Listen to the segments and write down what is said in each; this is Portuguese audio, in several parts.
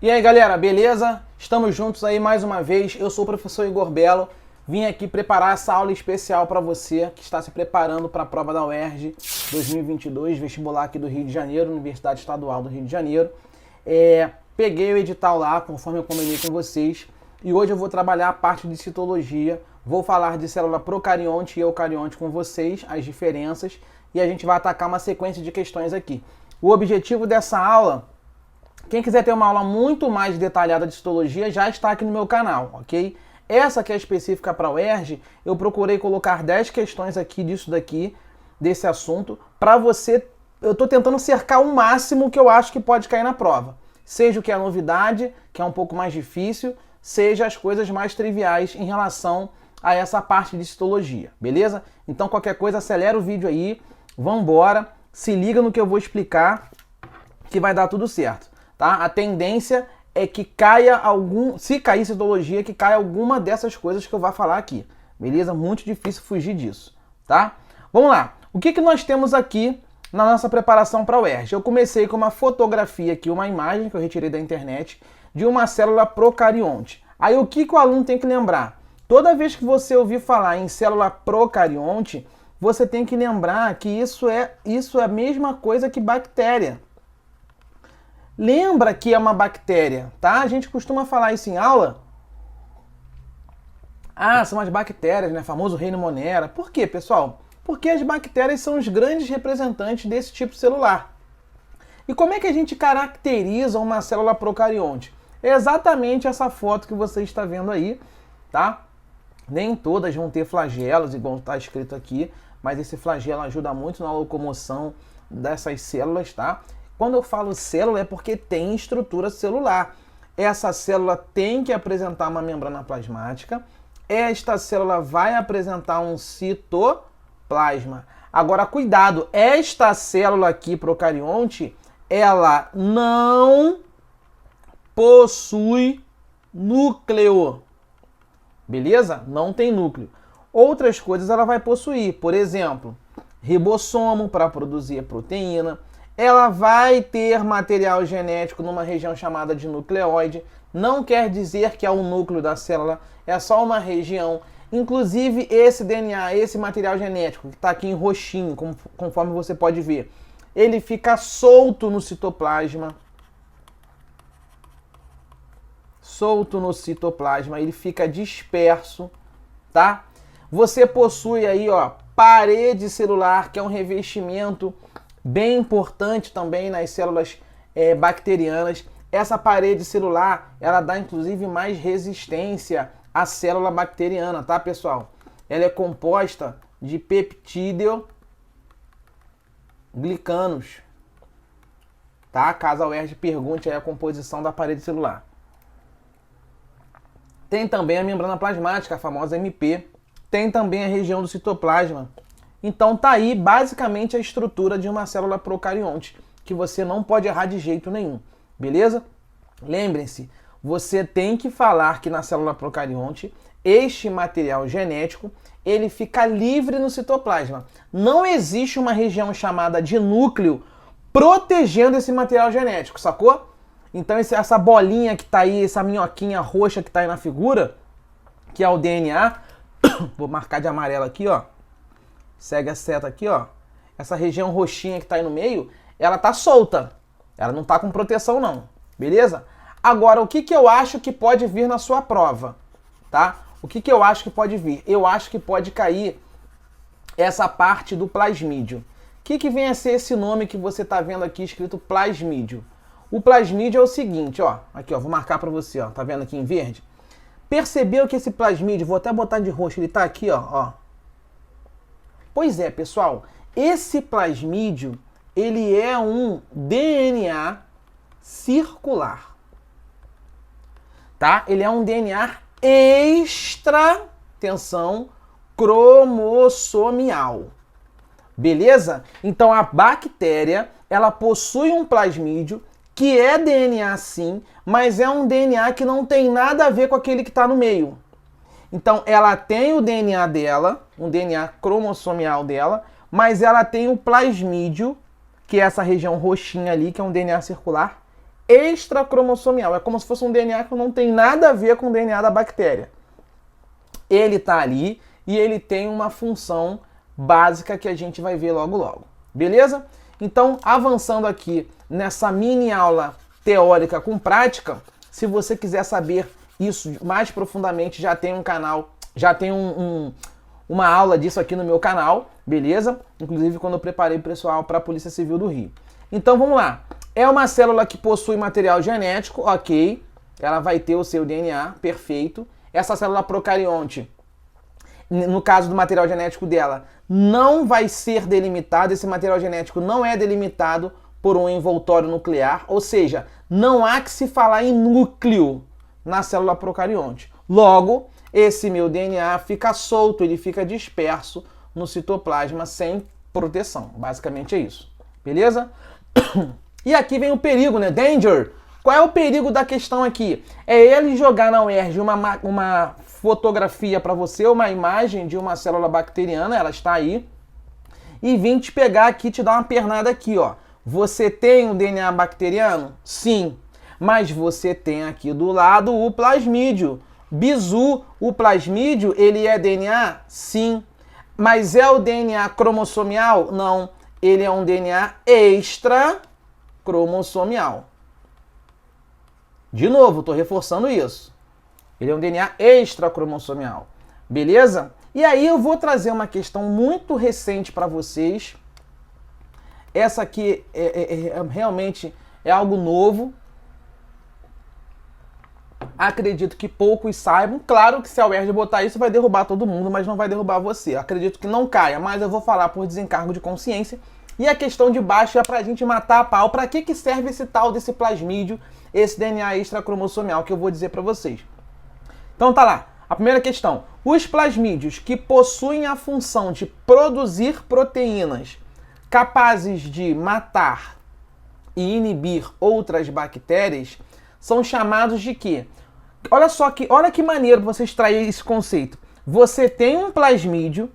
E aí galera, beleza? Estamos juntos aí mais uma vez. Eu sou o professor Igor Belo. Vim aqui preparar essa aula especial para você que está se preparando para a prova da UERJ 2022, vestibular aqui do Rio de Janeiro, Universidade Estadual do Rio de Janeiro. Peguei o edital lá, conforme eu combinei com vocês, e hoje eu vou trabalhar a parte de citologia. Vou falar de célula procarionte e eucarionte com vocês, as diferenças, e a gente vai atacar uma sequência de questões aqui. O objetivo dessa aula, quem quiser ter uma aula muito mais detalhada de citologia, já está aqui no meu canal, ok? Essa que é específica para a UERJ, eu procurei colocar 10 questões aqui disso daqui, desse assunto, para você. Eu estou tentando cercar o máximo que eu acho que pode cair na prova. Seja o que é novidade, que é um pouco mais difícil, seja as coisas mais triviais em relação a essa parte de citologia, beleza? Então qualquer coisa, acelera o vídeo aí, vambora, se liga no que eu vou explicar, que vai dar tudo certo, tá? A tendência é que caia se cair citologia, que caia alguma dessas coisas que eu vou falar aqui, beleza? Muito difícil fugir disso, tá? Vamos lá, o que nós temos aqui na nossa preparação para a UERJ? Eu comecei com uma fotografia aqui, uma imagem que eu retirei da internet, de uma célula procarionte. Aí o que o aluno tem que lembrar? Toda vez que você ouvir falar em célula procarionte, você tem que lembrar que isso é a mesma coisa que bactéria. Lembra que é uma bactéria, tá? A gente costuma falar isso em aula. Ah, são as bactérias, né? Famoso reino Monera. Por quê, pessoal? Porque as bactérias são os grandes representantes desse tipo celular. E como é que a gente caracteriza uma célula procarionte? É exatamente essa foto que você está vendo aí, tá? Nem todas vão ter flagelos, igual está escrito aqui, mas esse flagelo ajuda muito na locomoção dessas células, tá? Quando eu falo célula é porque tem estrutura celular. Essa célula tem que apresentar uma membrana plasmática. Esta célula vai apresentar um citoplasma. Agora, cuidado, esta célula aqui procarionte, ela não possui núcleo. Beleza? Não tem núcleo. Outras coisas ela vai possuir, por exemplo, ribossomo para produzir a proteína. Ela vai ter material genético numa região chamada de nucleóide. Não quer dizer que é o núcleo da célula, é só uma região. Inclusive esse DNA, esse material genético, que está aqui em roxinho, conforme você pode ver, ele fica solto no citoplasma. Solto no citoplasma, ele fica disperso, tá? Você possui aí, ó, parede celular, que é um revestimento bem importante também nas células bacterianas. Essa parede celular, ela dá inclusive mais resistência à célula bacteriana, tá, pessoal? Ela é composta de peptídeo-glicanos, tá? Caso a UERJ pergunte aí a composição da parede celular. Tem também a membrana plasmática, a famosa MP. Tem também a região do citoplasma. Então tá aí basicamente a estrutura de uma célula procarionte, que você não pode errar de jeito nenhum, beleza? Lembrem-se, você tem que falar que na célula procarionte, este material genético, ele fica livre no citoplasma. Não existe uma região chamada de núcleo protegendo esse material genético, sacou? Então essa bolinha que tá aí, essa minhoquinha roxa que tá aí na figura, que é o DNA, vou marcar de amarelo aqui, ó. Segue a seta aqui, ó. Essa região roxinha que tá aí no meio, ela tá solta. Ela não tá com proteção, não. Beleza? Agora, o que eu acho que pode vir na sua prova, tá? O que eu acho que pode vir? Eu acho que pode cair essa parte do plasmídio. O que vem a ser esse nome que você tá vendo aqui escrito plasmídio? O plasmídio é o seguinte, ó. Aqui, ó. Vou marcar pra você, ó. Tá vendo aqui em verde? Percebeu que esse plasmídio, vou até botar de roxo, ele tá aqui, ó. Pois é, pessoal, esse plasmídio, ele é um DNA circular, tá? Ele é um DNA extra, atenção, cromossomial, beleza? Então a bactéria, ela possui um plasmídio que é DNA sim, mas é um DNA que não tem nada a ver com aquele que está no meio. Então, ela tem o DNA dela, um DNA cromossomial dela, mas ela tem o plasmídio, que é essa região roxinha ali, que é um DNA circular extracromossomial. É como se fosse um DNA que não tem nada a ver com o DNA da bactéria. Ele está ali e ele tem uma função básica que a gente vai ver logo logo. Beleza? Então, avançando aqui nessa mini aula teórica com prática, se você quiser saber isso mais profundamente, já tem um canal, já tem uma aula disso aqui no meu canal, beleza? Inclusive quando eu preparei o pessoal para a Polícia Civil do Rio. Então vamos lá. É uma célula que possui material genético, ok. Ela vai ter o seu DNA, perfeito. Essa célula procarionte, no caso do material genético dela, não vai ser delimitado, esse material genético não é delimitado por um envoltório nuclear, ou seja, não há que se falar em núcleo na célula procarionte. Logo, esse meu DNA fica solto, ele fica disperso no citoplasma sem proteção. Basicamente é isso. Beleza? E aqui vem o perigo, né? Danger! Qual é o perigo da questão aqui? É ele jogar na UERJ uma fotografia para você, uma imagem de uma célula bacteriana, ela está aí, e vir te pegar aqui, te dar uma pernada aqui, ó. Você tem um DNA bacteriano? Sim. Mas você tem aqui do lado o plasmídio. Bizu, o plasmídio, ele é DNA? Sim. Mas é o DNA cromossomial? Não. Ele é um DNA extracromossomial. De novo, estou reforçando isso. Ele é um DNA extracromossomial. Beleza? E aí eu vou trazer uma questão muito recente para vocês. Essa aqui realmente é algo novo. Acredito que poucos saibam. Claro que se a UERJ botar isso vai derrubar todo mundo, mas não vai derrubar você. Acredito que não caia, mas eu vou falar por desencargo de consciência. E a questão de baixo é pra gente matar a pau. Pra que serve esse tal desse plasmídio, esse DNA extracromossomial que eu vou dizer pra vocês. Então tá lá. A primeira questão. Os plasmídios que possuem a função de produzir proteínas capazes de matar e inibir outras bactérias são chamados de quê? Olha que maneiro você extrair esse conceito. Você tem um plasmídio,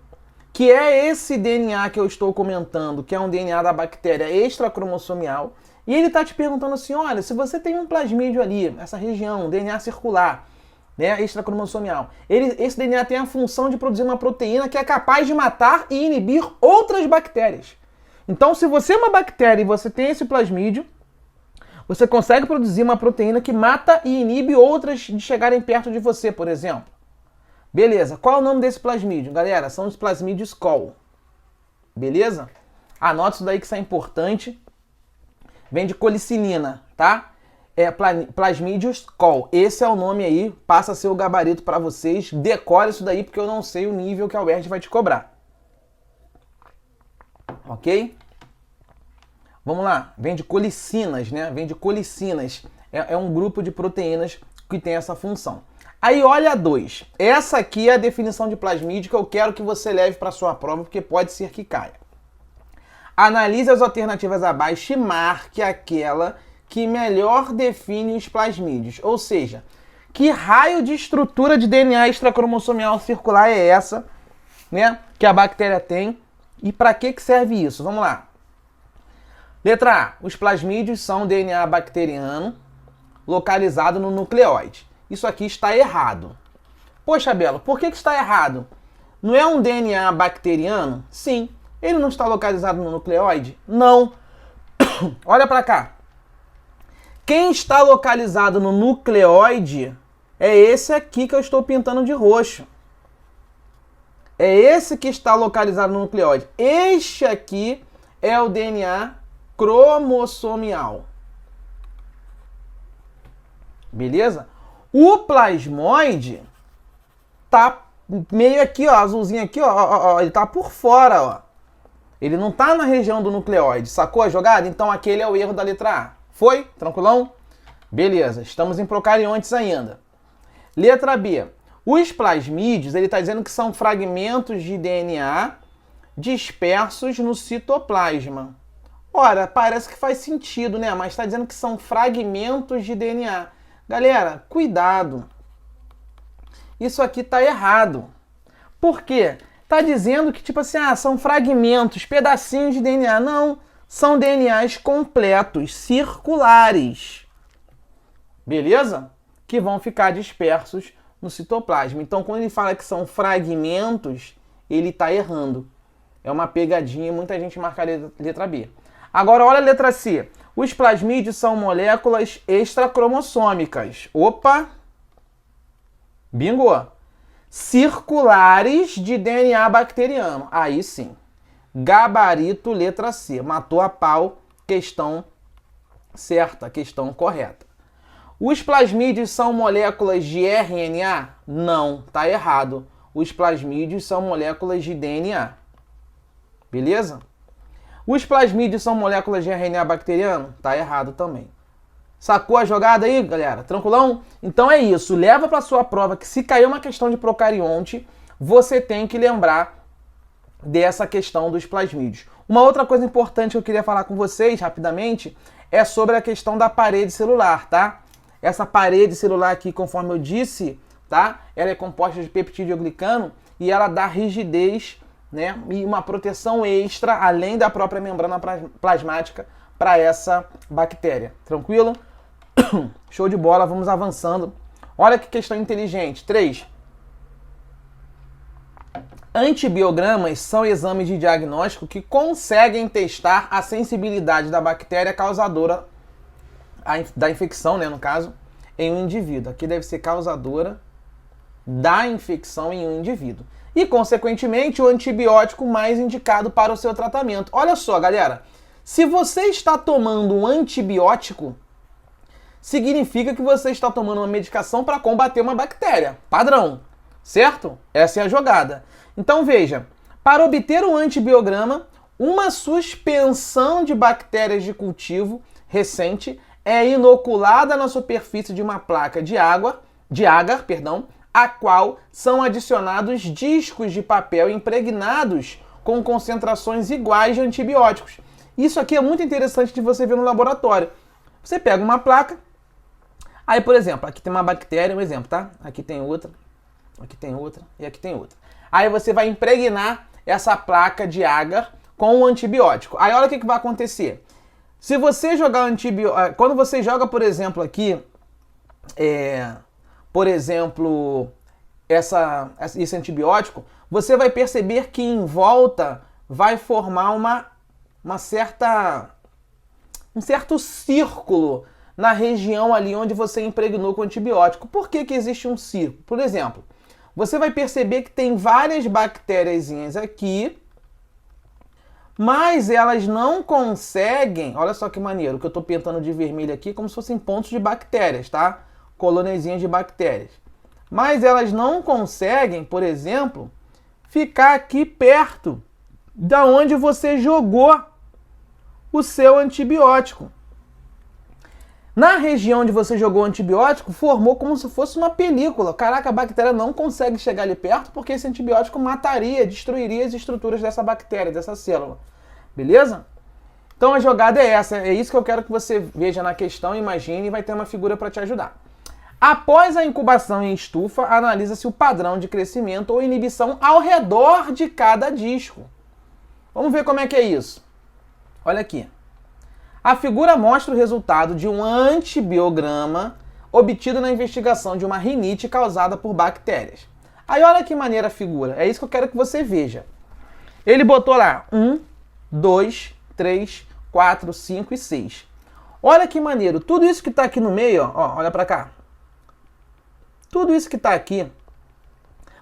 que é esse DNA que eu estou comentando, que é um DNA da bactéria extracromossomial, e ele está te perguntando assim, olha, se você tem um plasmídio ali, essa região, um DNA circular, né, extracromossomial, esse DNA tem a função de produzir uma proteína que é capaz de matar e inibir outras bactérias. Então, se você é uma bactéria e você tem esse plasmídio, você consegue produzir uma proteína que mata e inibe outras de chegarem perto de você, por exemplo. Beleza, qual é o nome desse plasmídio? Galera, são os plasmídios Col. Beleza? Anota isso daí que isso é importante. Vem de colicinina, tá? É plasmídios Col. Esse é o nome aí, passa a ser o gabarito para vocês. Decore isso daí porque eu não sei o nível que a UERJ vai te cobrar. Ok? Vamos lá, vem de colicinas, né? Vem de colicinas. É um grupo de proteínas que tem essa função. Aí olha a 2. Essa aqui é a definição de plasmídio que eu quero que você leve para sua prova, porque pode ser que caia. Analise as alternativas abaixo e marque aquela que melhor define os plasmídios. Ou seja, que raio de estrutura de DNA extracromossomial circular é essa, né? Que a bactéria tem e para que serve isso? Vamos lá. Letra A. Os plasmídios são DNA bacteriano localizado no nucleóide. Isso aqui está errado. Poxa, Belo, por que está errado? Não é um DNA bacteriano? Sim. Ele não está localizado no nucleóide? Não. Olha para cá. Quem está localizado no nucleóide é esse aqui que eu estou pintando de roxo. É esse que está localizado no nucleóide. Este aqui é o DNA cromossomial. Beleza? O plasmóide tá meio aqui, ó, azulzinho aqui, ó, ele tá por fora, ó. Ele não tá na região do nucleóide. Sacou a jogada? Então aquele é o erro da letra A. Foi? Tranquilão? Beleza, estamos em procariontes ainda. Letra B. Os plasmídios, ele está dizendo que são fragmentos de DNA dispersos no citoplasma. Ora, parece que faz sentido, né? Mas está dizendo que são fragmentos de DNA. Galera, cuidado. Isso aqui está errado. Por quê? Está dizendo que, tipo assim, são fragmentos, pedacinhos de DNA. Não, são DNAs completos, circulares. beleza? Que vão ficar dispersos no citoplasma. Então, quando ele fala que são fragmentos, ele está errando. É uma pegadinha e muita gente marca a letra B. Agora, olha a letra C. Os plasmídeos são moléculas extracromossômicas. Opa! Bingo! Circulares de DNA bacteriano. Aí sim. Gabarito, letra C. Matou a pau. Questão certa, questão correta. Os plasmídeos são moléculas de RNA? Não, tá errado. Os plasmídeos são moléculas de DNA. Beleza? Os plasmídeos são moléculas de RNA bacteriano? Tá errado também. Sacou a jogada aí, galera? Tranquilão? Então é isso. Leva para sua prova que se cair uma questão de procarionte, você tem que lembrar dessa questão dos plasmídeos. Uma outra coisa importante que eu queria falar com vocês rapidamente é sobre a questão da parede celular, tá? Essa parede celular aqui, conforme eu disse, tá? Ela é composta de peptidoglicano e ela dá rigidez, né? E uma proteção extra, além da própria membrana plasmática, para essa bactéria. Tranquilo? Show de bola, vamos avançando. Olha que questão inteligente. 3. Antibiogramas são exames de diagnóstico que conseguem testar a sensibilidade da bactéria causadora da infecção, né, no caso, em um indivíduo. Aqui deve ser causadora da infecção em um indivíduo. E, consequentemente, o antibiótico mais indicado para o seu tratamento. Olha só, galera, se você está tomando um antibiótico, significa que você está tomando uma medicação para combater uma bactéria. Padrão, certo? Essa é a jogada. Então, veja, para obter um antibiograma, uma suspensão de bactérias de cultivo recente é inoculada na superfície de uma placa de agar, a qual são adicionados discos de papel impregnados com concentrações iguais de antibióticos. Isso aqui é muito interessante de você ver no laboratório. Você pega uma placa, aí, por exemplo, aqui tem uma bactéria, um exemplo, tá? Aqui tem outra e aqui tem outra. Aí você vai impregnar essa placa de agar com o antibiótico. Aí olha o que vai acontecer. Se você jogar antibiótico, quando você joga, por exemplo, aqui, esse antibiótico, você vai perceber que em volta vai formar um certo círculo na região ali onde você impregnou com o antibiótico. Por que existe um círculo? Por exemplo, você vai perceber que tem várias bactériazinhas aqui, mas elas não conseguem... Olha só que maneiro, que eu estou pintando de vermelho aqui, como se fossem pontos de bactérias, tá? Colôniazinhas de bactérias. Mas elas não conseguem, por exemplo, ficar aqui perto da onde você jogou o seu antibiótico. Na região onde você jogou o antibiótico, formou como se fosse uma película. Caraca, a bactéria não consegue chegar ali perto porque esse antibiótico mataria, destruiria as estruturas dessa bactéria, dessa célula. Beleza? Então a jogada é essa. É isso que eu quero que você veja na questão, imagine, e vai ter uma figura para te ajudar. Após a incubação em estufa, analisa-se o padrão de crescimento ou inibição ao redor de cada disco. Vamos ver como é que é isso. Olha aqui. A figura mostra o resultado de um antibiograma obtido na investigação de uma rinite causada por bactérias. Aí olha que maneira a figura. É isso que eu quero que você veja. Ele botou lá 1, 2, 3, 4, 5 e 6. Olha que maneiro. Tudo isso que está aqui no meio, ó, olha para cá. Tudo isso que está aqui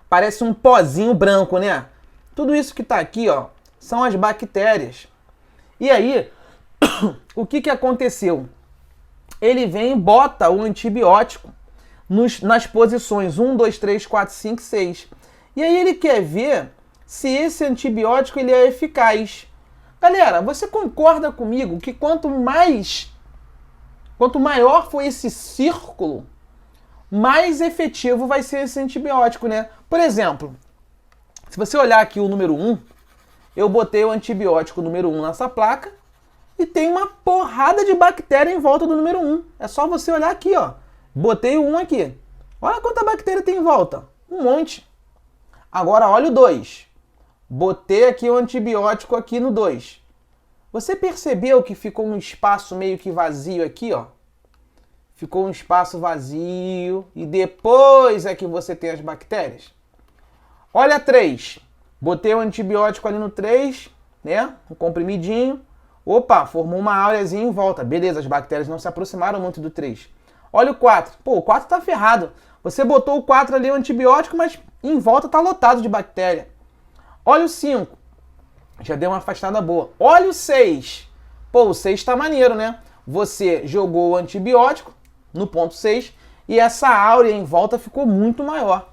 parece um pozinho branco, né? Tudo isso que está aqui, ó, são as bactérias. E aí, o que aconteceu? Ele vem e bota o antibiótico nas posições 1, 2, 3, 4, 5, 6. E aí ele quer ver se esse antibiótico ele é eficaz. Galera, você concorda comigo que quanto maior for esse círculo, mais efetivo vai ser esse antibiótico, né? Por exemplo, se você olhar aqui o número 1, eu botei o antibiótico número 1 nessa placa e tem uma porrada de bactéria em volta do número 1. É só você olhar aqui, ó. Botei o 1 aqui. Olha quanta bactéria tem em volta. Um monte. Agora olha o 2. Botei aqui o antibiótico aqui no 2. Você percebeu que ficou um espaço meio que vazio aqui, ó? ficou um espaço vazio e depois é que você tem as bactérias. Olha 3. Botei o antibiótico ali no 3, né? Um comprimidinho. Opa, formou uma áureazinha em volta. Beleza, as bactérias não se aproximaram muito do 3. Olha o 4. Pô, o 4 tá ferrado. Você botou o 4 ali, o antibiótico, mas em volta tá lotado de bactéria. Olha o 5. Já deu uma afastada boa. Olha o 6. Pô, o 6 tá maneiro, né? Você jogou o antibiótico no ponto 6 e essa áurea em volta ficou muito maior.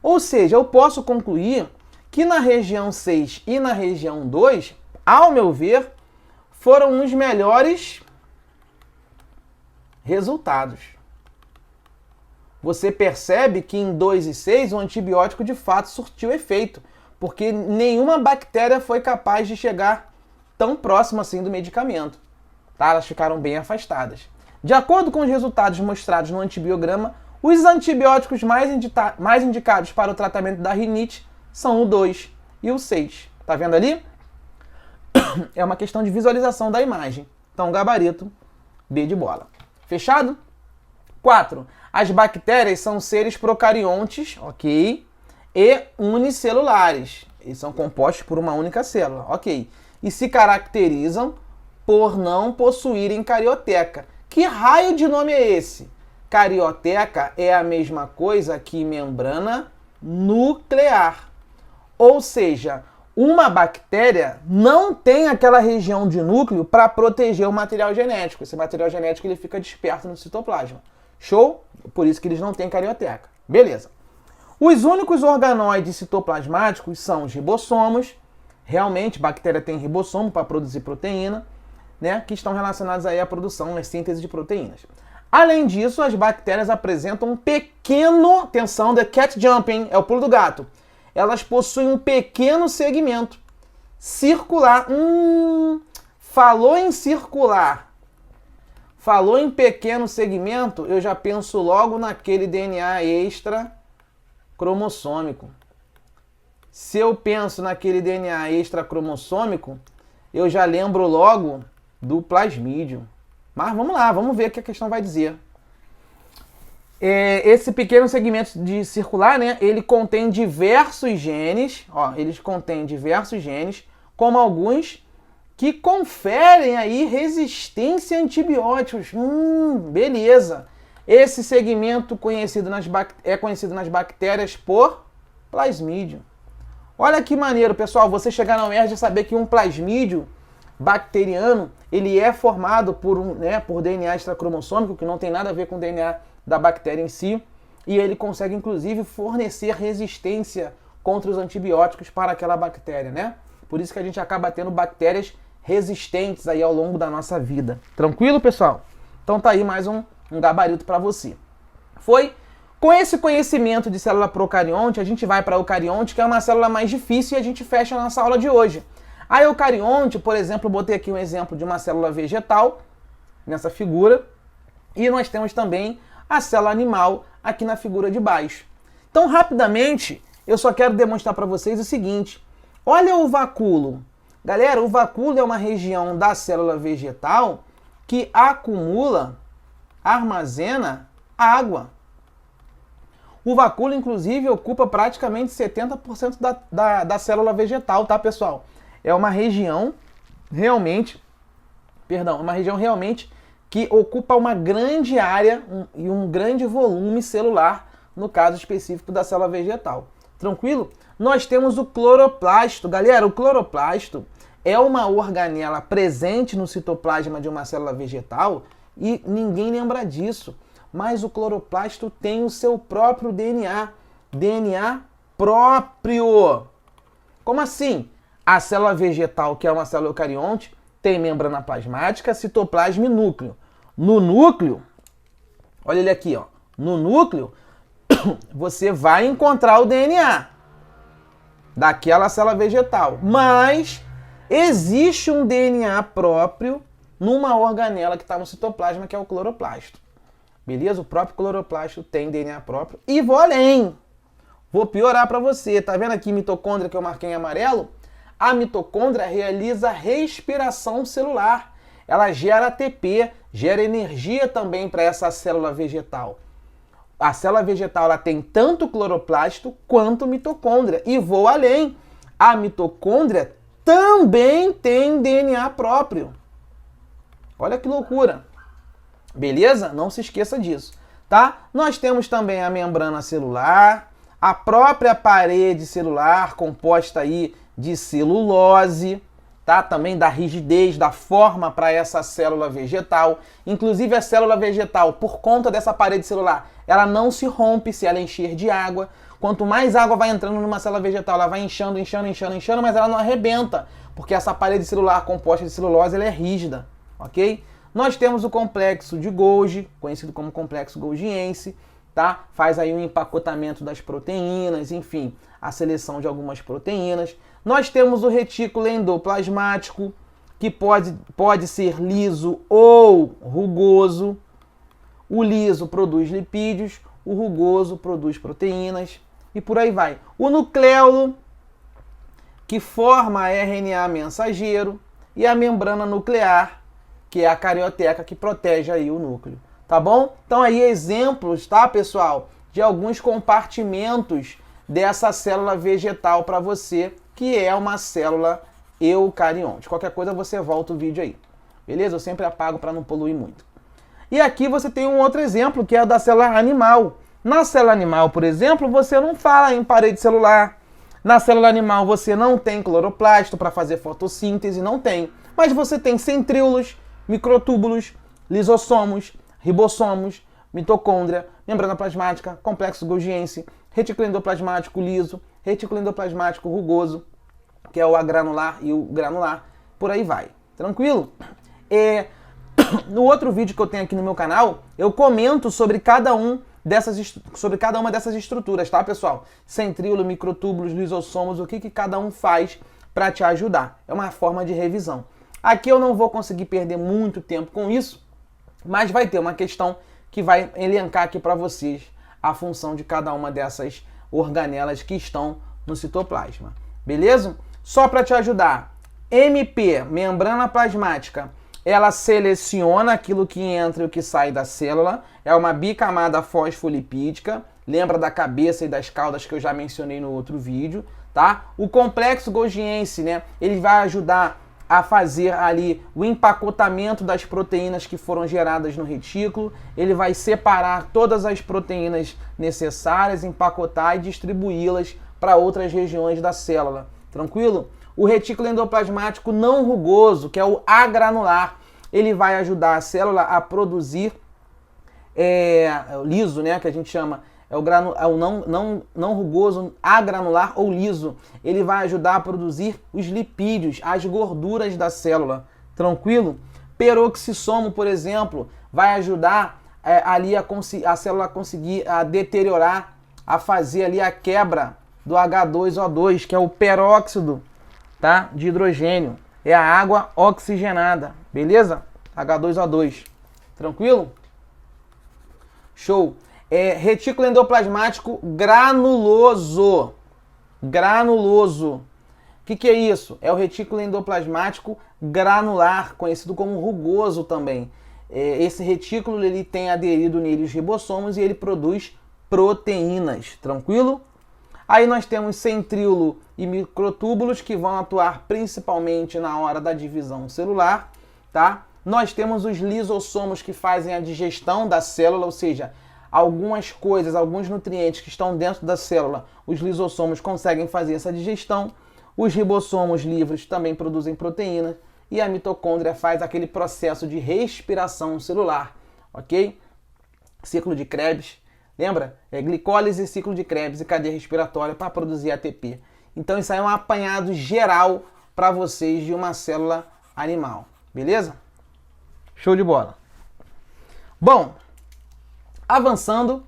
Ou seja, eu posso concluir que na região 6 e na região 2, ao meu ver, foram os melhores resultados. Você percebe que em 2 e 6 o antibiótico de fato surtiu efeito, porque nenhuma bactéria foi capaz de chegar tão próximo assim do medicamento. Tá? Elas ficaram bem afastadas. De acordo com os resultados mostrados no antibiograma, os antibióticos mais indicados para o tratamento da rinite são o 2 e o 6. Tá vendo ali? É uma questão de visualização da imagem. Então, gabarito B de bola. Fechado? 4. As bactérias são seres procariontes, ok? E unicelulares. Eles são compostos por uma única célula, ok? E se caracterizam por não possuírem carioteca. Que raio de nome é esse? Carioteca é a mesma coisa que membrana nuclear. Ou seja, uma bactéria não tem aquela região de núcleo para proteger o material genético. Esse material genético ele fica disperso no citoplasma. Show? Por isso que eles não têm carioteca. Beleza. Os únicos organoides citoplasmáticos são os ribossomos. Realmente, bactéria tem ribossomo para produzir proteína, né? Que estão relacionados aí à produção, à síntese de proteínas. Além disso, as bactérias apresentam um pequeno, atenção, the cat jumping, é o pulo do gato. Elas possuem um pequeno segmento circular. Falou em circular. Falou em pequeno segmento, eu já penso logo naquele DNA extra cromossômico. Se eu penso naquele DNA extra cromossômico, eu já lembro logo do plasmídio. Mas vamos lá, vamos ver o que a questão vai dizer. Esse pequeno segmento de circular, né, ele contém diversos genes, ó, eles contêm diversos genes, como alguns que conferem aí resistência a antibióticos. Beleza. Esse segmento é conhecido nas bactérias por plasmídio. Olha que maneiro, pessoal, você chegar na UERJ e saber que um plasmídio bacteriano, ele é formado por DNA extracromossômico, que não tem nada a ver com o DNA da bactéria em si, e ele consegue, inclusive, fornecer resistência contra os antibióticos para aquela bactéria, né? Por isso que a gente acaba tendo bactérias resistentes aí ao longo da nossa vida. Tranquilo, pessoal? Então tá aí mais um gabarito para você. Foi? Com esse conhecimento de célula procarionte, a gente vai para a eucarionte, que é uma célula mais difícil, e a gente fecha a nossa aula de hoje. A eucarionte, por exemplo, botei aqui um exemplo de uma célula vegetal, nessa figura, e nós temos também a célula animal aqui na figura de baixo. Então, rapidamente, eu só quero demonstrar para vocês o seguinte. Olha o vacúolo. Galera, o vacúolo é uma região da célula vegetal que acumula, armazena água. O vacúolo, inclusive, ocupa praticamente 70% da célula vegetal, tá, pessoal? É uma região realmente, que ocupa uma grande área e um grande volume celular, no caso específico da célula vegetal. Tranquilo? Nós temos o cloroplasto. Galera, o cloroplasto é uma organela presente no citoplasma de uma célula vegetal e ninguém lembra disso. Mas o cloroplasto tem o seu próprio DNA. DNA próprio. Como assim? A célula vegetal, que é uma célula eucarionte, tem membrana plasmática, citoplasma e núcleo. No núcleo, olha ele aqui, ó. No núcleo, você vai encontrar o DNA daquela célula vegetal. Mas existe um DNA próprio numa organela que está no citoplasma, que é o cloroplasto. Beleza? O próprio cloroplasto tem DNA próprio. E vou além. Vou piorar para você. Tá vendo aqui a mitocôndria que eu marquei em amarelo? A mitocôndria realiza respiração celular. Ela gera ATP gera energia também para essa célula vegetal. A célula vegetal ela tem tanto cloroplasto quanto mitocôndria. E vou além, a mitocôndria também tem DNA próprio. Olha que loucura. Beleza? Não se esqueça disso, tá? Nós temos também a membrana celular, a própria parede celular composta aí de celulose, tá? Também da rigidez, da forma para essa célula vegetal. Inclusive a célula vegetal, por conta dessa parede celular, ela não se rompe se ela encher de água. Quanto mais água vai entrando numa célula vegetal, ela vai inchando, mas ela não arrebenta, porque essa parede celular composta de celulose ela é rígida, ok? Nós temos o complexo de Golgi, conhecido como complexo golgiense, tá? Faz aí um empacotamento das proteínas, enfim, a seleção de algumas proteínas. Nós temos o retículo endoplasmático, que pode ser liso ou rugoso. O liso produz lipídios, o rugoso produz proteínas e por aí vai. O nucleolo, que forma RNA mensageiro, e a membrana nuclear, que é a carioteca que protege aí o núcleo. Tá bom? Então aí exemplos, tá, pessoal, de alguns compartimentos dessa célula vegetal para você, que é uma célula eucarionte. Qualquer coisa você volta o vídeo aí. Beleza? Eu sempre apago para não poluir muito. E aqui você tem um outro exemplo, que é o da célula animal. Na célula animal, por exemplo, você não fala em parede celular. Na célula animal você não tem cloroplasto para fazer fotossíntese, não tem. Mas você tem centríolos, microtúbulos, lisossomos, ribossomos, mitocôndria, membrana plasmática, complexo golgiense, retículo endoplasmático liso, retículo endoplasmático rugoso, que é o agranular e o granular, por aí vai. Tranquilo? No outro vídeo que eu tenho aqui no meu canal, eu comento sobre cada uma dessas estruturas, tá, pessoal? Centríolo, microtúbulos, lisossomos, o que cada um faz para te ajudar. É uma forma de revisão. Aqui eu não vou conseguir perder muito tempo com isso, mas vai ter uma questão que vai elencar aqui para vocês a função de cada uma dessas organelas que estão no citoplasma. Beleza? Só para te ajudar, MP, membrana plasmática, ela seleciona aquilo que entra e o que sai da célula, é uma bicamada fosfolipídica, lembra da cabeça e das caudas que eu já mencionei no outro vídeo, tá? O complexo golgiense, né, ele vai ajudar a fazer ali o empacotamento das proteínas que foram geradas no retículo, ele vai separar todas as proteínas necessárias, empacotar e distribuí-las para outras regiões da célula, tranquilo? O retículo endoplasmático não rugoso, que é o agranular, ele vai ajudar a célula a produzir liso, né, que a gente chama, o não rugoso, agranular ou liso. Ele vai ajudar a produzir os lipídios, as gorduras da célula, tranquilo? Peroxissomo, por exemplo, vai ajudar ali a célula a conseguir deteriorar, a fazer ali a quebra do H2O2, que é o peróxido, tá, de hidrogênio. É a água oxigenada, beleza? H2O2, tranquilo? Show! Retículo endoplasmático granuloso. Granuloso. O que é isso? É o retículo endoplasmático granular, conhecido como rugoso também. Esse retículo ele tem aderido nele os ribossomos e ele produz proteínas, tranquilo? Aí nós temos centríolo e microtúbulos que vão atuar principalmente na hora da divisão celular, tá? Nós temos os lisossomos que fazem a digestão da célula, ou seja, algumas coisas, alguns nutrientes que estão dentro da célula, os lisossomos conseguem fazer essa digestão. Os ribossomos livres também produzem proteína e a mitocôndria faz aquele processo de respiração celular, ok? Ciclo de Krebs, lembra? Glicólise, ciclo de Krebs e cadeia respiratória para produzir ATP. Então isso aí é um apanhado geral para vocês de uma célula animal, beleza? Show de bola. Bom, avançando,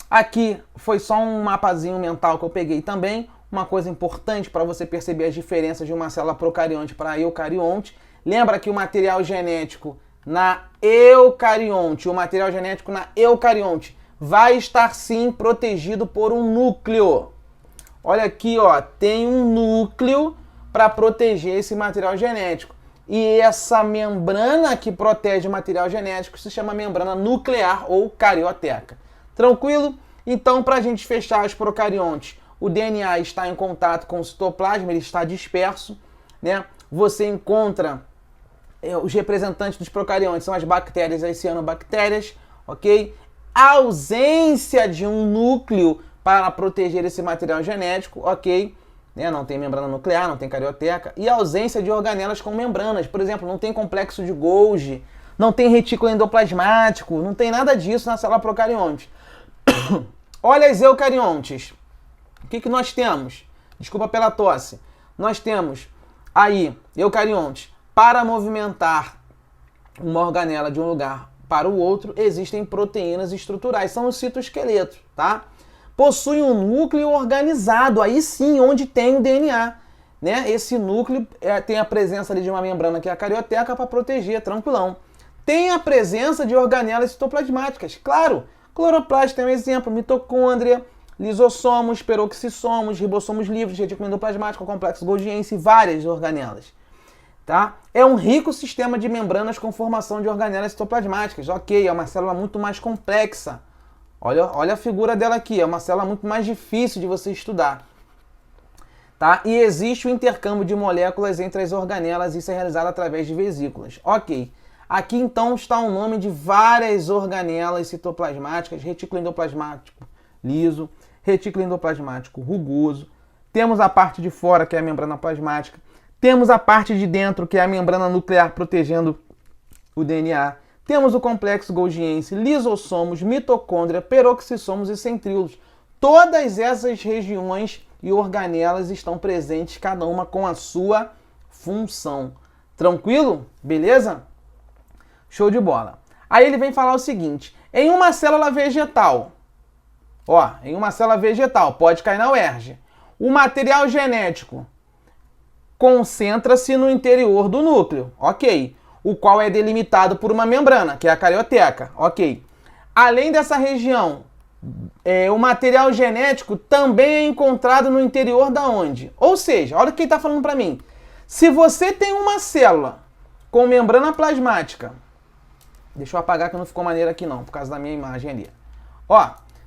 aqui foi só um mapazinho mental que eu peguei também, uma coisa importante para você perceber as diferenças de uma célula procarionte para eucarionte. Lembra que o material genético na eucarionte, vai estar sim protegido por um núcleo. Olha aqui, ó, tem um núcleo para proteger esse material genético. E essa membrana que protege o material genético se chama membrana nuclear ou carioteca. Tranquilo? Então, para a gente fechar os procariontes, o DNA está em contato com o citoplasma, ele está disperso, né? Você encontra os representantes dos procariontes, são as bactérias, as cianobactérias, ok? A ausência de um núcleo para proteger esse material genético, ok? Né? Não tem membrana nuclear, não tem carioteca. E a ausência de organelas com membranas. Por exemplo, não tem complexo de Golgi, não tem retículo endoplasmático, não tem nada disso na célula procarionte. Olha as eucariontes. O que nós temos? Desculpa pela tosse. Nós temos aí eucariontes. Para movimentar uma organela de um lugar para o outro, existem proteínas estruturais. São os citoesqueletos, tá? Possui um núcleo organizado, aí sim, onde tem o DNA. Né? Esse núcleo tem a presença ali de uma membrana que é a carioteca para proteger, tranquilão. Tem a presença de organelas citoplasmáticas, claro. Cloroplasto é um exemplo, mitocôndria, lisossomos, peroxissomos, ribossomos livres, retículo endoplasmático, complexo golgiense e várias organelas. Tá? É um rico sistema de membranas com formação de organelas citoplasmáticas. Ok, é uma célula muito mais complexa. Olha a figura dela aqui, é uma célula muito mais difícil de você estudar. Tá? E existe o intercâmbio de moléculas entre as organelas, isso é realizado através de vesículas. Ok, aqui então está o nome de várias organelas citoplasmáticas, retículo endoplasmático liso, retículo endoplasmático rugoso. Temos a parte de fora, que é a membrana plasmática. Temos a parte de dentro, que é a membrana nuclear protegendo o DNA. Temos o complexo golgiense, lisossomos, mitocôndria, peroxissomos e centríolos. Todas essas regiões e organelas estão presentes, cada uma com a sua função. Tranquilo? Beleza? Show de bola. Aí ele vem falar o seguinte, em uma célula vegetal, pode cair na UERJ, o material genético concentra-se no interior do núcleo, ok, o qual é delimitado por uma membrana, que é a carioteca, ok. Além dessa região, o material genético também é encontrado no interior da onde? Ou seja, olha o que ele está falando para mim. Se você tem uma célula com membrana plasmática, deixa eu apagar que não ficou maneiro aqui não, por causa da minha imagem ali.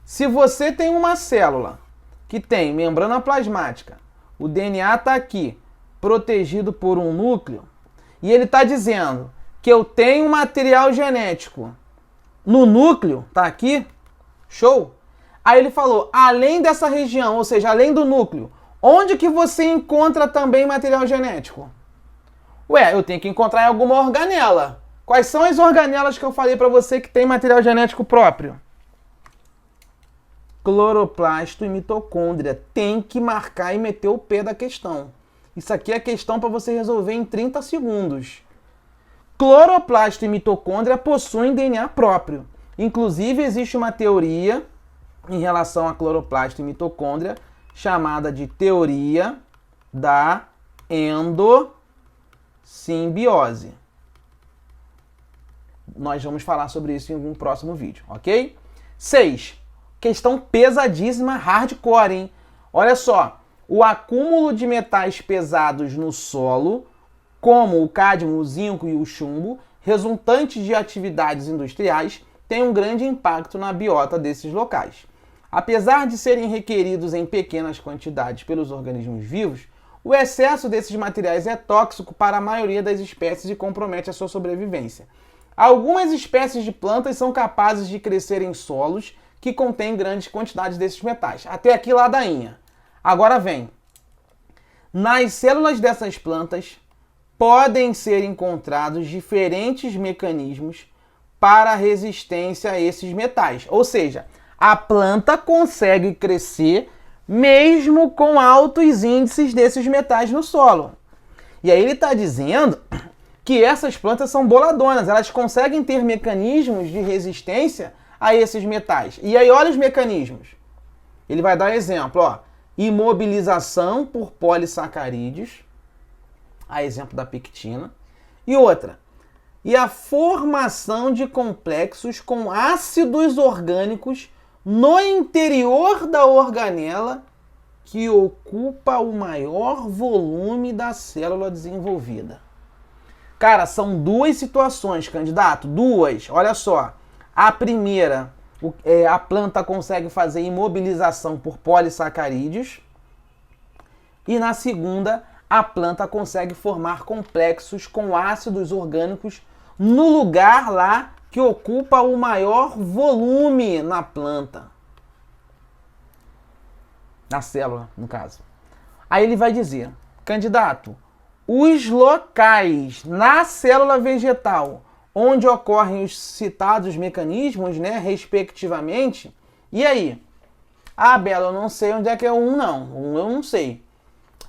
Se você tem uma célula que tem membrana plasmática, o DNA está aqui, protegido por um núcleo, e ele está dizendo que eu tenho material genético no núcleo, tá aqui, show? Aí ele falou, além dessa região, ou seja, além do núcleo, onde que você encontra também material genético? Ué, eu tenho que encontrar em alguma organela. Quais são as organelas que eu falei para você que tem material genético próprio? Cloroplasto e mitocôndria. Tem que marcar e meter o pé da questão. Isso aqui é questão para você resolver em 30 segundos. Cloroplasto e mitocôndria possuem DNA próprio. Inclusive, existe uma teoria em relação a cloroplasto e mitocôndria chamada de teoria da endossimbiose. Nós vamos falar sobre isso em algum próximo vídeo, ok? 6. Questão pesadíssima, hardcore, hein? Olha só. O acúmulo de metais pesados no solo, como o cádmio, o zinco e o chumbo, resultantes de atividades industriais, tem um grande impacto na biota desses locais. Apesar de serem requeridos em pequenas quantidades pelos organismos vivos, o excesso desses materiais é tóxico para a maioria das espécies e compromete a sua sobrevivência. Algumas espécies de plantas são capazes de crescer em solos que contêm grandes quantidades desses metais. Até aqui, ladainha. Agora vem. Nas células dessas plantas podem ser encontrados diferentes mecanismos para resistência a esses metais. Ou seja, a planta consegue crescer mesmo com altos índices desses metais no solo. E aí ele está dizendo que essas plantas são boladonas, elas conseguem ter mecanismos de resistência a esses metais. E aí olha os mecanismos. Ele vai dar um exemplo, imobilização por polissacarídeos, a exemplo da pectina, e outra, e a formação de complexos com ácidos orgânicos no interior da organela que ocupa o maior volume da célula desenvolvida. Cara, são duas situações, candidato. Duas. Olha só. A primeira, a planta consegue fazer imobilização por polissacarídeos. E na segunda, a planta consegue formar complexos com ácidos orgânicos no lugar lá que ocupa o maior volume na planta. Na célula, no caso. Aí ele vai dizer, candidato, os locais na célula vegetal onde ocorrem os citados mecanismos, né, respectivamente. E aí? Ah, Bela, eu não sei onde é que é o 1, não. O 1 eu não sei.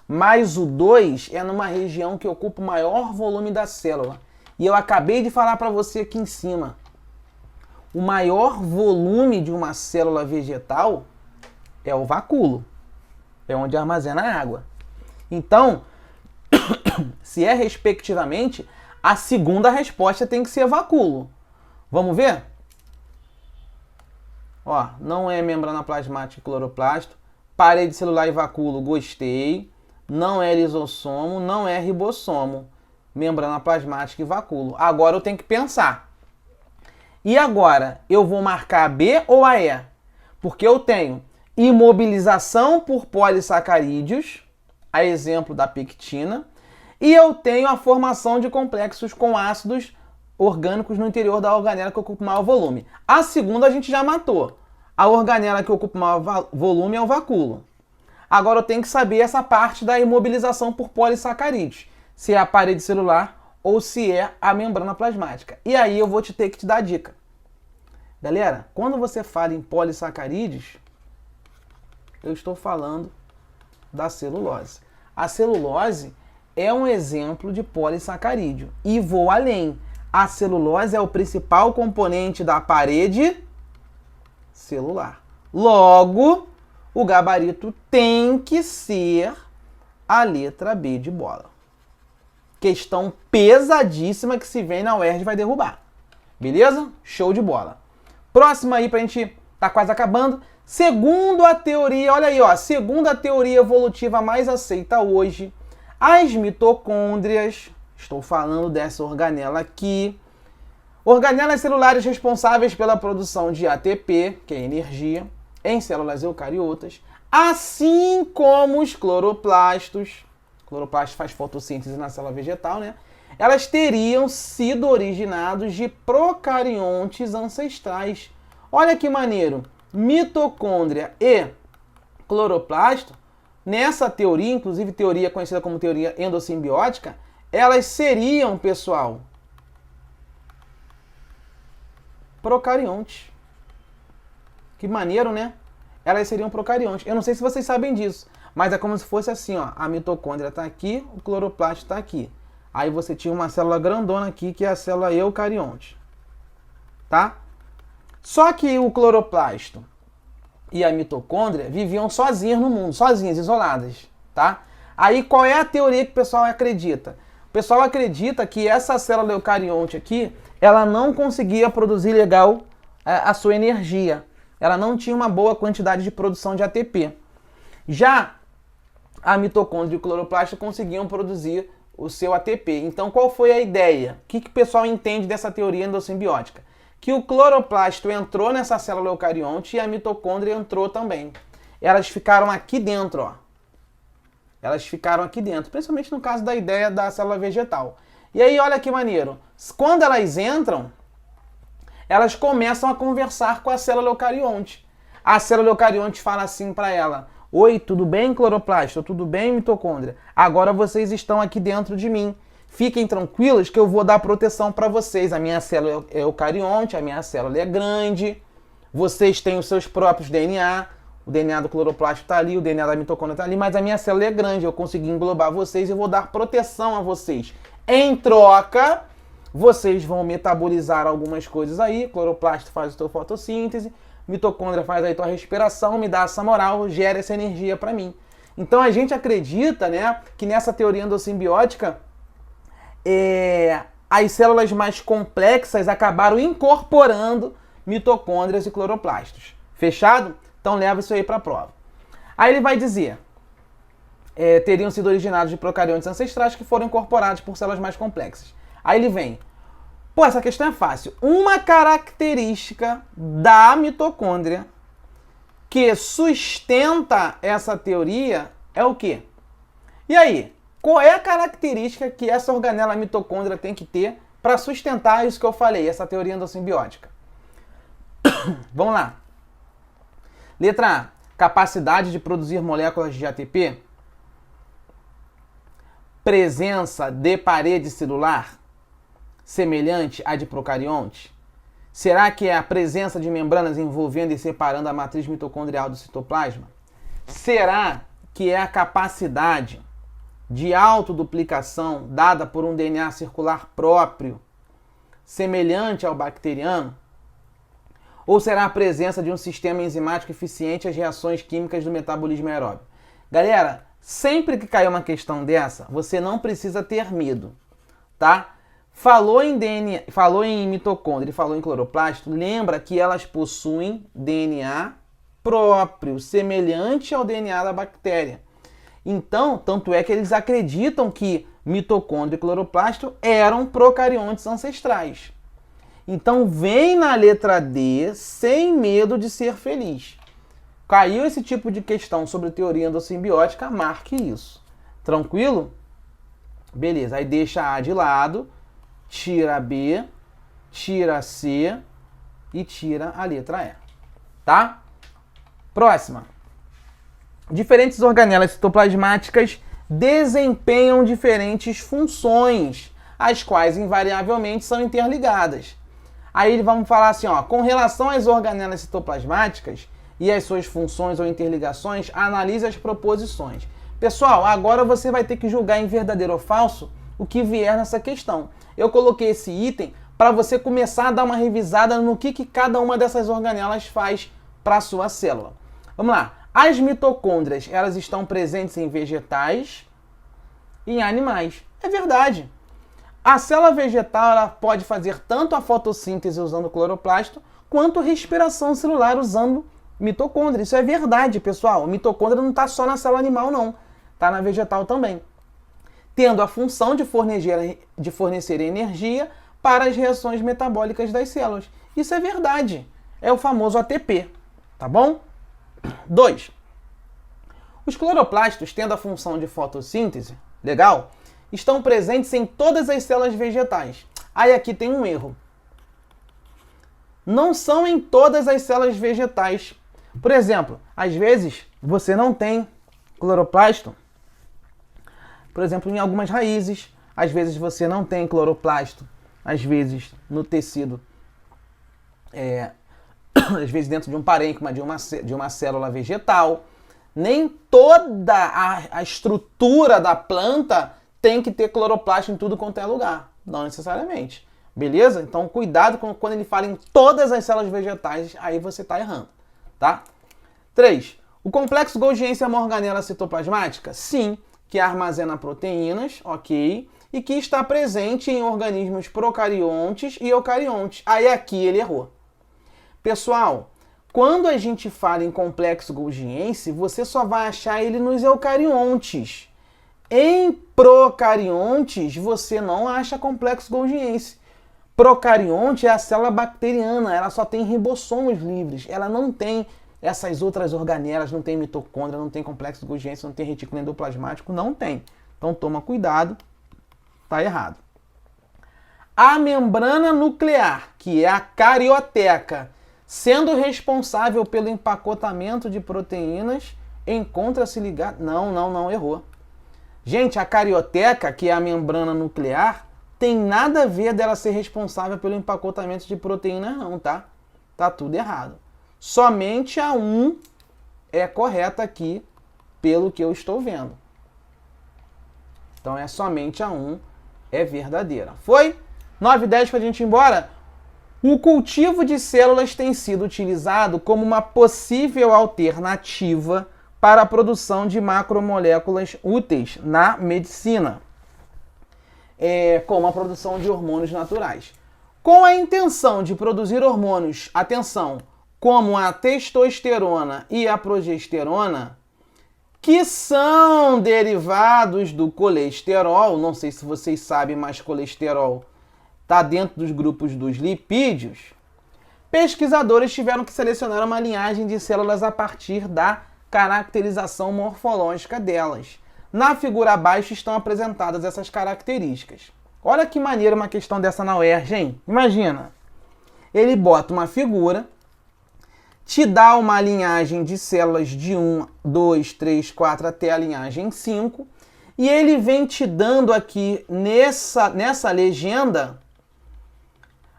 Mas o 2 é numa região que ocupa o maior volume da célula. E eu acabei de falar para você aqui em cima. O maior volume de uma célula vegetal é o vacúolo. É onde armazena a água. Então, se é respectivamente, a segunda resposta tem que ser vacúolo. Vamos ver? Ó, não é membrana plasmática e cloroplasto. Parede celular e vacúolo, gostei. Não é lisossomo, não é ribossomo. Membrana plasmática e vacúolo. Agora eu tenho que pensar. E agora, eu vou marcar a B ou a E? Porque eu tenho imobilização por polissacarídeos, a exemplo da pectina, e eu tenho a formação de complexos com ácidos orgânicos no interior da organela que ocupa o maior volume. A segunda a gente já matou. A organela que ocupa o maior volume é o vacúolo. Agora eu tenho que saber essa parte da imobilização por polissacarídeos, se é a parede celular ou se é a membrana plasmática. E aí eu vou ter que te dar a dica. Galera, quando você fala em polissacarídeos, eu estou falando da celulose. A celulose é um exemplo de polissacarídeo. E vou além. A celulose é o principal componente da parede celular. Logo, o gabarito tem que ser a letra B de bola. Questão pesadíssima que se vem na UERJ vai derrubar. Beleza? Show de bola. Próxima aí pra gente tá quase acabando. Segundo a teoria, olha aí, ó, segundo a teoria evolutiva mais aceita hoje, as mitocôndrias, estou falando dessa organela aqui, organelas celulares responsáveis pela produção de ATP, que é energia, em células eucariotas, assim como os cloroplastos, cloroplasto faz fotossíntese na célula vegetal, né? Elas teriam sido originados de procariontes ancestrais. Olha que maneiro! Mitocôndria e cloroplasto, nessa teoria, inclusive teoria conhecida como teoria endossimbiótica, elas seriam, pessoal, procariontes. Que maneiro, né? Elas seriam procariontes. Eu não sei se vocês sabem disso, mas é como se fosse assim, ó. A mitocôndria está aqui, o cloroplasto está aqui. Aí você tinha uma célula grandona aqui, que é a célula eucarionte. Tá? Só que o cloroplasto e a mitocôndria viviam sozinhas no mundo, sozinhas, isoladas, tá? Aí qual é a teoria que o pessoal acredita? O pessoal acredita que essa célula eucarionte aqui, ela não conseguia produzir legal a sua energia. Ela não tinha uma boa quantidade de produção de ATP. Já a mitocôndria e o cloroplasto conseguiam produzir o seu ATP. Então qual foi a ideia? O que o pessoal entende dessa teoria endossimbiótica? Que o cloroplasto entrou nessa célula eucarionte e a mitocôndria entrou também. Elas ficaram aqui dentro, ó. Elas ficaram aqui dentro, principalmente no caso da ideia da célula vegetal. E aí, olha que maneiro. Quando elas entram, elas começam a conversar com a célula eucarionte. A célula eucarionte fala assim para ela: oi, tudo bem, cloroplasto? Tudo bem, mitocôndria? Agora vocês estão aqui dentro de mim. Fiquem tranquilos que eu vou dar proteção para vocês. A minha célula é eucarionte, a minha célula é grande. Vocês têm os seus próprios DNA. O DNA do cloroplasto está ali, o DNA da mitocôndria está ali, mas a minha célula é grande. Eu consegui englobar vocês e vou dar proteção a vocês. Em troca, vocês vão metabolizar algumas coisas aí. Cloroplasto faz a sua fotossíntese, mitocôndria faz aí a tua respiração, me dá essa moral, gera essa energia para mim. Então a gente acredita, né, que nessa teoria endossimbiótica, as células mais complexas acabaram incorporando mitocôndrias e cloroplastos. Fechado? Então leva isso aí para a prova. Aí ele vai dizer, teriam sido originados de procariontes ancestrais que foram incorporados por células mais complexas. Aí ele vem. Pô, essa questão é fácil. Uma característica da mitocôndria que sustenta essa teoria é o quê? E aí, qual é a característica que essa organela mitocôndria tem que ter para sustentar isso que eu falei, essa teoria endossimbiótica? Vamos lá. Letra A. Capacidade de produzir moléculas de ATP. Presença de parede celular semelhante à de procariontes. Será que é a presença de membranas envolvendo e separando a matriz mitocondrial do citoplasma? Será que é a capacidade de autoduplicação dada por um DNA circular próprio, semelhante ao bacteriano? Ou será a presença de um sistema enzimático eficiente às reações químicas do metabolismo aeróbio? Galera, sempre que cair uma questão dessa, você não precisa ter medo, tá? Falou em DNA, falou em mitocôndria e falou em cloroplasto, lembra que elas possuem DNA próprio, semelhante ao DNA da bactéria. Então, tanto é que eles acreditam que mitocôndria e cloroplasto eram procariontes ancestrais. Então, vem na letra D sem medo de ser feliz. Caiu esse tipo de questão sobre teoria endossimbiótica, marque isso. Tranquilo? Beleza, aí deixa A de lado, tira a B, tira a C e tira a letra E. Tá? Próxima. Diferentes organelas citoplasmáticas desempenham diferentes funções, as quais invariavelmente são interligadas. Aí vamos falar assim, ó, com relação às organelas citoplasmáticas e as suas funções ou interligações, analise as proposições. Pessoal, agora você vai ter que julgar em verdadeiro ou falso o que vier nessa questão. Eu coloquei esse item para você começar a dar uma revisada no que cada uma dessas organelas faz para a sua célula. Vamos lá. As mitocôndrias, elas estão presentes em vegetais e em animais. É verdade. A célula vegetal ela pode fazer tanto a fotossíntese usando cloroplasto, quanto respiração celular usando mitocôndria. Isso é verdade, pessoal. A mitocôndria não está só na célula animal, não. Está na vegetal também. Tendo a função de fornecer energia para as reações metabólicas das células. Isso é verdade. É o famoso ATP. Tá bom? 2. Os cloroplastos, tendo a função de fotossíntese, legal, estão presentes em todas as células vegetais. Aí aqui tem um erro. Não são em todas as células vegetais. Por exemplo, às vezes você não tem cloroplasto, por exemplo, em algumas raízes. Às vezes você não tem cloroplasto, às vezes no tecido, às vezes dentro de um parênquima de uma célula vegetal. Nem toda a estrutura da planta tem que ter cloroplasto em tudo quanto é lugar. Não necessariamente. Beleza? Então cuidado quando ele fala em todas as células vegetais, aí você está errando. Tá? 3. O complexo Golgiense é uma organela citoplasmática? Sim, que armazena proteínas, ok, e que está presente em organismos procariontes e eucariontes. Aí aqui ele errou. Pessoal, quando a gente fala em complexo Golgiense, você só vai achar ele nos eucariontes. Em procariontes, você não acha complexo Golgiense. Procarionte é a célula bacteriana, ela só tem ribossomos livres, ela não tem essas outras organelas, não tem mitocôndria, não tem complexo Golgiense, não tem retículo endoplasmático, não tem. Então toma cuidado, tá errado. A membrana nuclear, que é a carioteca, sendo responsável pelo empacotamento de proteínas, encontra-se ligada... Não, errou. Gente, a carioteca, que é a membrana nuclear, tem nada a ver dela ser responsável pelo empacotamento de proteínas não, tá? Tá tudo errado. Somente a 1 é correta aqui, pelo que eu estou vendo. Então é somente a 1 é verdadeira. Foi? 9 e 10 para a gente ir embora? O cultivo de células tem sido utilizado como uma possível alternativa para a produção de macromoléculas úteis na medicina, como a produção de hormônios naturais. Com a intenção de produzir hormônios, atenção, como a testosterona e a progesterona, que são derivados do colesterol. Não sei se vocês sabem, mas colesterol está dentro dos grupos dos lipídios. Pesquisadores tiveram que selecionar uma linhagem de células a partir da caracterização morfológica delas. Na figura abaixo estão apresentadas essas características. Olha que maneiro uma questão dessa na UERJ, hein? Imagina, ele bota uma figura, te dá uma linhagem de células de 1, 2, 3, 4 até a linhagem 5, e ele vem te dando aqui nessa legenda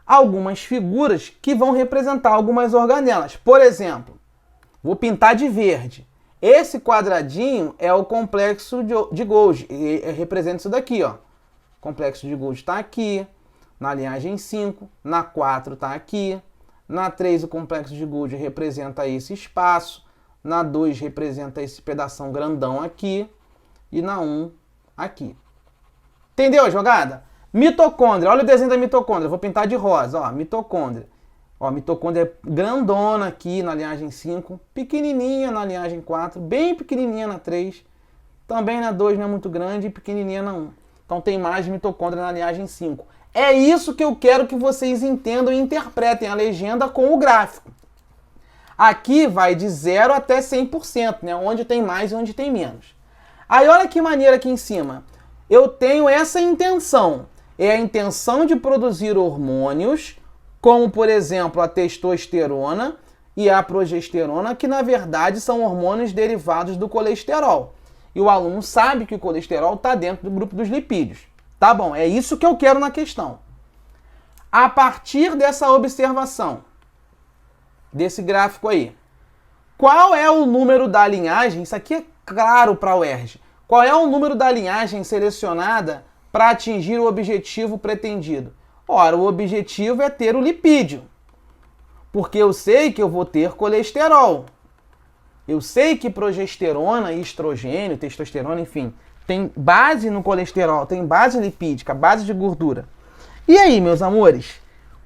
algumas figuras que vão representar algumas organelas. Por exemplo, vou pintar de verde. Esse quadradinho é o complexo de Golgi, representa isso daqui, ó. O complexo de Golgi está aqui, na linhagem 5, na 4 está aqui, na 3 o complexo de Golgi representa esse espaço, na 2 representa esse pedação grandão aqui, e na 1 aqui. Entendeu a jogada? Mitocôndria, olha o desenho da mitocôndria, vou pintar de rosa, ó, mitocôndria. Ó, mitocôndria grandona aqui na linhagem 5, pequenininha na linhagem 4, bem pequenininha na 3, também na 2 não é muito grande e pequenininha na 1. Então tem mais mitocôndria na linhagem 5. É isso que eu quero que vocês entendam e interpretem a legenda com o gráfico. Aqui vai de 0 até 100%, né? Onde tem mais e onde tem menos. Aí olha que maneira aqui em cima. Eu tenho essa intenção. É a intenção de produzir hormônios, como, por exemplo, a testosterona e a progesterona, que, na verdade, são hormônios derivados do colesterol. E o aluno sabe que o colesterol está dentro do grupo dos lipídios. Tá bom, é isso que eu quero na questão. A partir dessa observação, desse gráfico aí, qual é o número da linhagem? Isso aqui é claro para o UERJ. Qual é o número da linhagem selecionada para atingir o objetivo pretendido? Ora, o objetivo é ter o lipídio, porque eu sei que eu vou ter colesterol. Eu sei que progesterona, estrogênio, testosterona, enfim, tem base no colesterol, tem base lipídica, base de gordura. E aí, meus amores,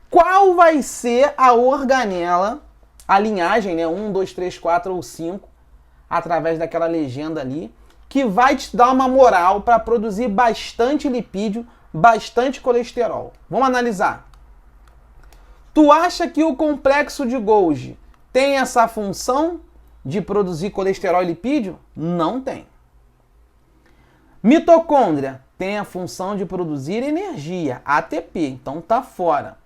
qual vai ser a organela, a linhagem, né, 1, 2, 3, 4 ou 5, através daquela legenda ali, que vai te dar uma moral para produzir bastante lipídio, bastante colesterol? Vamos analisar. Tu acha que o complexo de Golgi tem essa função de produzir colesterol e lipídio? Não tem. Mitocôndria tem a função de produzir energia, ATP, então tá fora.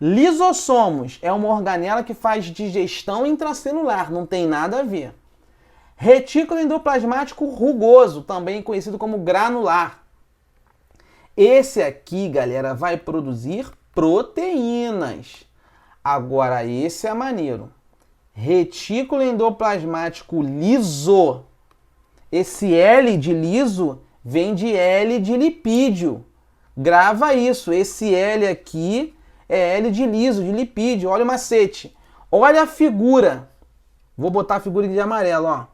Lisossomos é uma organela que faz digestão intracelular, não tem nada a ver. Retículo endoplasmático rugoso, também conhecido como granular. Esse aqui, galera, vai produzir proteínas. Agora, esse é maneiro. Retículo endoplasmático liso. Esse L de liso vem de L de lipídio. Grava isso. Esse L aqui é L de liso, de lipídio. Olha o macete. Olha a figura. Vou botar a figura de amarelo, ó.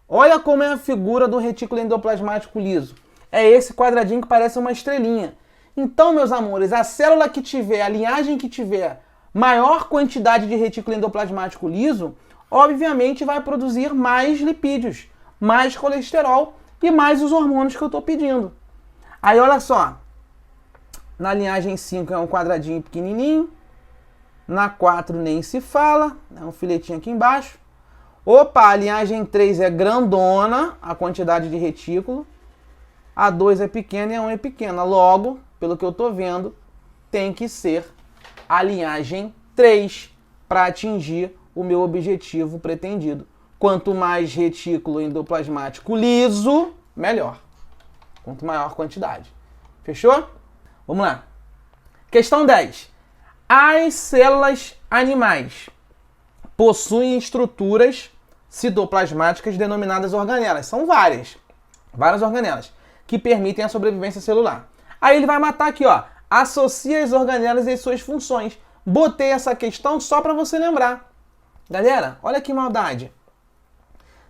Olha como é a figura do retículo endoplasmático liso. É esse quadradinho que parece uma estrelinha. Então, meus amores, a célula que tiver, a linhagem que tiver maior quantidade de retículo endoplasmático liso, obviamente vai produzir mais lipídios, mais colesterol e mais os hormônios que eu estou pedindo. Aí, olha só. Na linhagem 5 é um quadradinho pequenininho. Na 4 nem se fala. É um filetinho aqui embaixo. Opa, a linhagem 3 é grandona, a quantidade de retículo. A 2 é pequena e a 1 é pequena. Logo, pelo que eu estou vendo, tem que ser a linhagem 3 para atingir o meu objetivo pretendido. Quanto mais retículo endoplasmático liso, melhor. Quanto maior a quantidade. Fechou? Vamos lá. Questão 10. As células animais possuem estruturas citoplasmáticas denominadas organelas. São várias organelas que permitem a sobrevivência celular. Aí ele vai matar aqui, ó. Associa as organelas e suas funções. Botei essa questão só para você lembrar. Galera, olha que maldade.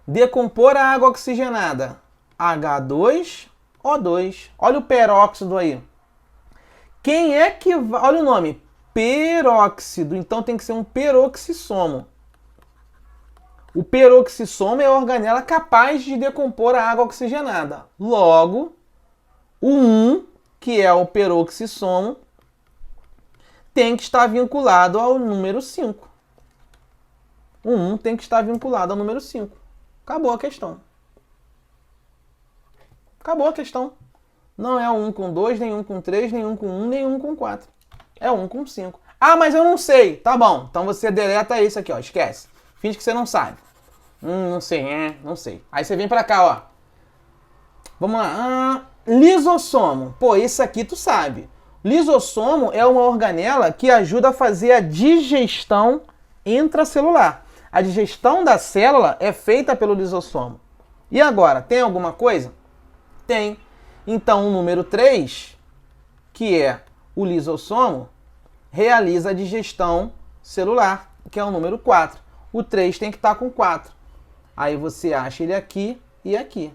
Decompor a água oxigenada. H2O2. Olha o peróxido aí. Quem é que... Olha o nome. Peróxido. Então tem que ser um peroxissomo. O peroxissomo é a organela capaz de decompor a água oxigenada. Logo, o 1, que é o peroxissomo, tem que estar vinculado ao número 5. O 1 tem que estar vinculado ao número 5. Acabou a questão. Acabou a questão. Não é 1 com 2, nem 1 com 3, nem 1 com 1, nem 1 com 4. É 1 com 5. Ah, mas eu não sei. Tá bom. Então você deleta isso aqui, ó. Esquece. Finge que você não sabe. Não sei, não sei. Aí você vem pra cá, ó. Vamos lá. Lisossomo. Pô, esse aqui tu sabe. Lisossomo é uma organela que ajuda a fazer a digestão intracelular. A digestão da célula é feita pelo lisossomo. E agora, tem alguma coisa? Tem. Então, o número 3, que é o lisossomo, realiza a digestão celular, que é o número 4. O 3 tem que estar com 4. Aí você acha ele aqui e aqui.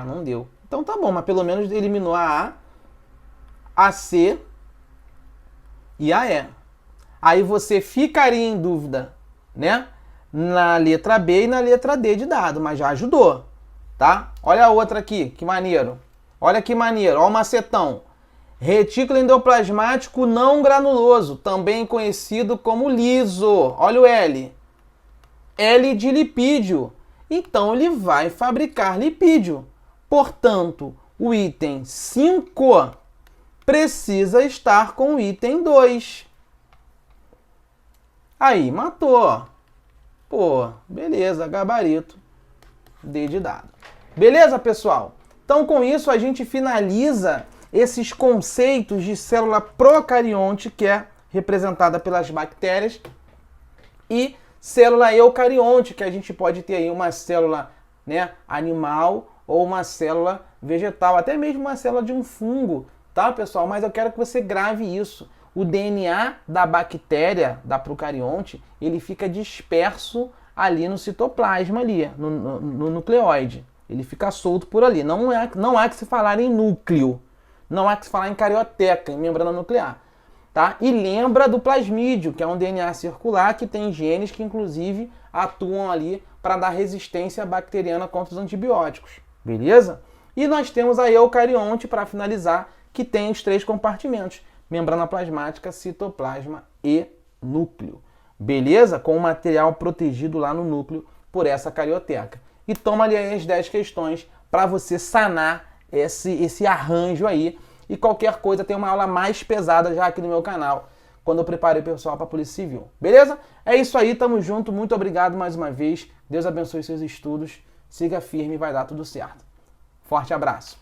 Não deu. Então tá bom, mas pelo menos eliminou a A C e a E. Aí você ficaria em dúvida, né? Na letra B e na letra D de dado, mas já ajudou, tá? Olha a outra aqui, que maneiro. Olha que maneiro, olha o macetão. Retículo endoplasmático não granuloso, também conhecido como liso. Olha o L. L de lipídio. Então ele vai fabricar lipídio. Portanto, o item 5 precisa estar com o item 2. Aí, matou. Pô, beleza, gabarito. D de dado. Beleza, pessoal? Então, com isso, a gente finaliza esses conceitos de célula procarionte, que é representada pelas bactérias, e célula eucarionte, que a gente pode ter aí uma célula, né, animal ou uma célula vegetal, até mesmo uma célula de um fungo, tá, pessoal? Mas eu quero que você grave isso. O DNA da bactéria, da procarionte, ele fica disperso ali no citoplasma, ali, no nucleoide. Ele fica solto por ali. Não há que se falar em núcleo. Não há que se falar em carioteca, em membrana nuclear. Tá? E lembra do plasmídio, que é um DNA circular que tem genes que, inclusive, atuam ali para dar resistência bacteriana contra os antibióticos. Beleza? E nós temos a eucarionte, para finalizar, que tem os 3 compartimentos: membrana plasmática, citoplasma e núcleo. Beleza? Com o material protegido lá no núcleo por essa carioteca. E toma ali as 10 questões para você sanar esse arranjo aí. E qualquer coisa, tem uma aula mais pesada já aqui no meu canal, quando eu preparei o pessoal para a Polícia Civil. Beleza? É isso aí, tamo junto. Muito obrigado mais uma vez. Deus abençoe seus estudos. Siga firme, vai dar tudo certo. Forte abraço.